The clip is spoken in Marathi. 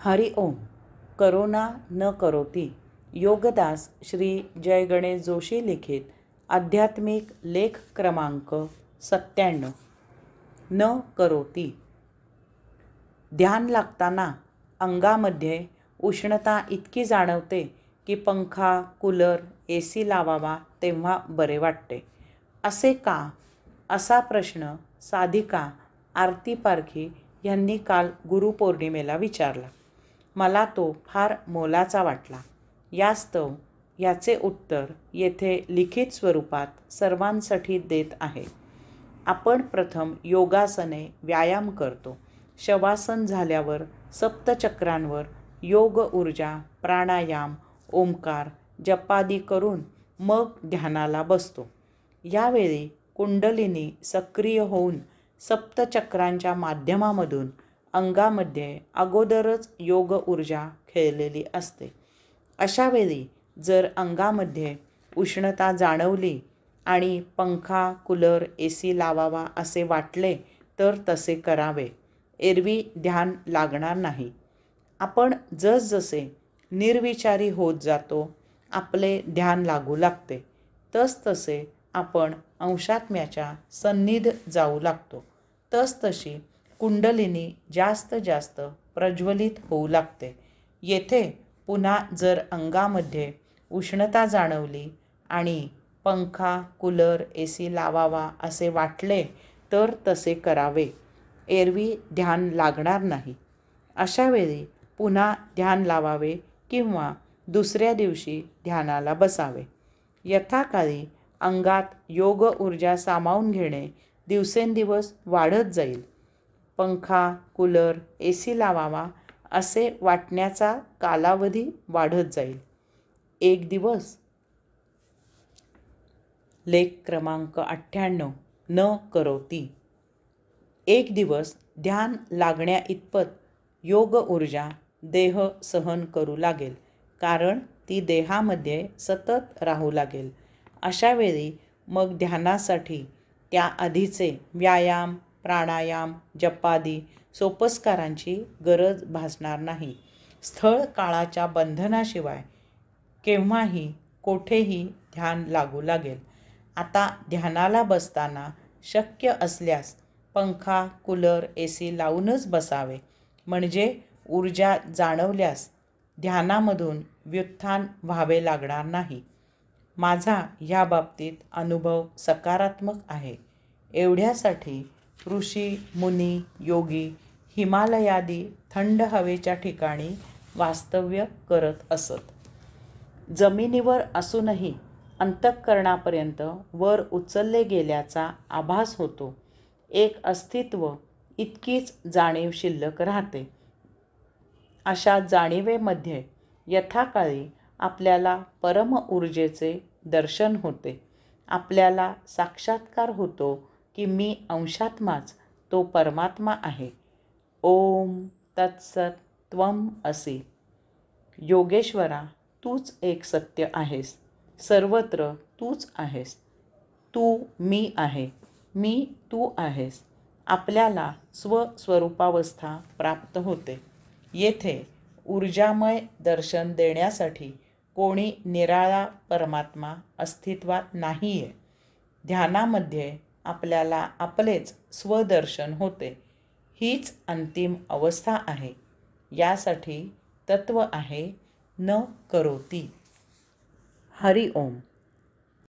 हरि ओम. करोना न करोती. योगदास श्री जय गणेश जोशी लिखित आध्यात्मिक लेख क्रमांक 97. न करोती. ध्यान लागताना अंगामध्ये उष्णता इतकी जाणवते की पंखा, कूलर, AC लावावा तेव्हा बरे वाटते. असे का? असा प्रश्न साधिका आरती पारखी यांनी काल गुरुपौर्णिमेला विचारला. मला तो फार मोलाचा वाटला. यास्तव याचे उत्तर येथे लिखित स्वरूपात सर्वांसाठी देत आहे. आपण प्रथम योगासने, व्यायाम करतो. शवासन झाल्यावर सप्तचक्रांवर योग ऊर्जा, प्राणायाम, ओंकार, जपादी करून मग ध्यानाला बसतो. यावेळी कुंडलिनी सक्रिय होऊन सप्तचक्रांच्या माध्यमामधून अंगामध्ये अगोदरच योग ऊर्जा खेळलेली असते. अशावेळी जर अंगामध्ये उष्णता जाणवली आणि पंखा, कूलर, AC लावावा असे वाटले तर तसे करावे. एरवी ध्यान लागणार नाही. आपण जसजसे निर्विचारी होत जातो, आपले ध्यान लागू लागते. तसतसे आपण अंशात्म्याच्या सन्निध जाऊ लागतो. तसतशी कुंडलिनी जास्त जास्त प्रज्वलित होऊ लागते. येथे पुन्हा जर अंगामध्ये उष्णता जाणवली आणि पंखा, कूलर, AC लावावा असे वाटले तर तसे करावे. एरवी ध्यान लागणार नाही. अशावेळी पुन्हा ध्यान लावावे किंवा दुसऱ्या दिवशी ध्यानाला बसावे. यथाकाळी अंगात योग ऊर्जा सामावून घेणे दिवसेंदिवस वाढत जाईल. पंखा, कूलर, AC लावावा असे वाटण्याचा कालावधी वाढत जाईल. एक दिवस. लेख क्रमांक 98. न करोती. एक दिवस ध्यान लागण्या इतपत योग ऊर्जा देह सहन करू लागेल, कारण ती देहामध्ये सतत राहू लागेल. अशावेळी मग ध्यानासाठी त्याआधीचे व्यायाम, प्राणायाम, जपादी, सोपस्कारांची गरज भासणार नाही. स्थळ काळाच्या बंधनाशिवाय केव्हाही कोठेही ध्यान लागू लागेल. आता ध्यानाला बसताना शक्य असल्यास पंखा, कूलर, AC लावूनच बसावे. म्हणजे ऊर्जा जाणवल्यास ध्यानामधून व्युत्थान व्हावे लागणार नाही. माझा ह्या बाबतीत अनुभव सकारात्मक आहे. एवढ्यासाठी ऋषी, मुनी, योगी हिमालयादी थंड हवेच्या ठिकाणी वास्तव्य करत असत. जमिनीवर असूनही अंतःकरणापर्यंत वर उचलले गेल्याचा आभास होतो. एक अस्तित्व, इतकीच जाणीव शिल्लक राहते. अशा जाणीवेमध्ये यथाकाळी आपल्याला परम ऊर्जेचे दर्शन होते. आपल्याला साक्षात्कार होतो की मी अंशात्माच तो परमात्मा आहे. ओम तत्सत त्वम असि. योगेश्वरा, तूच एक सत्य आहेस. सर्वत्र तूच आहेस. तू मी आहे, मी तू आहेस. आपल्याला स्वस्वरूपावस्था प्राप्त होते. येथे ऊर्जामय दर्शन देण्यासाठी कोणी निराळा परमात्मा अस्तित्वात नाहीये. ध्यानामध्ये आपल्याला आपलेच स्वदर्शन होते. हीच अंतिम अवस्था आहे. यासाठी तत्व आहे न करोती. हरि ओम.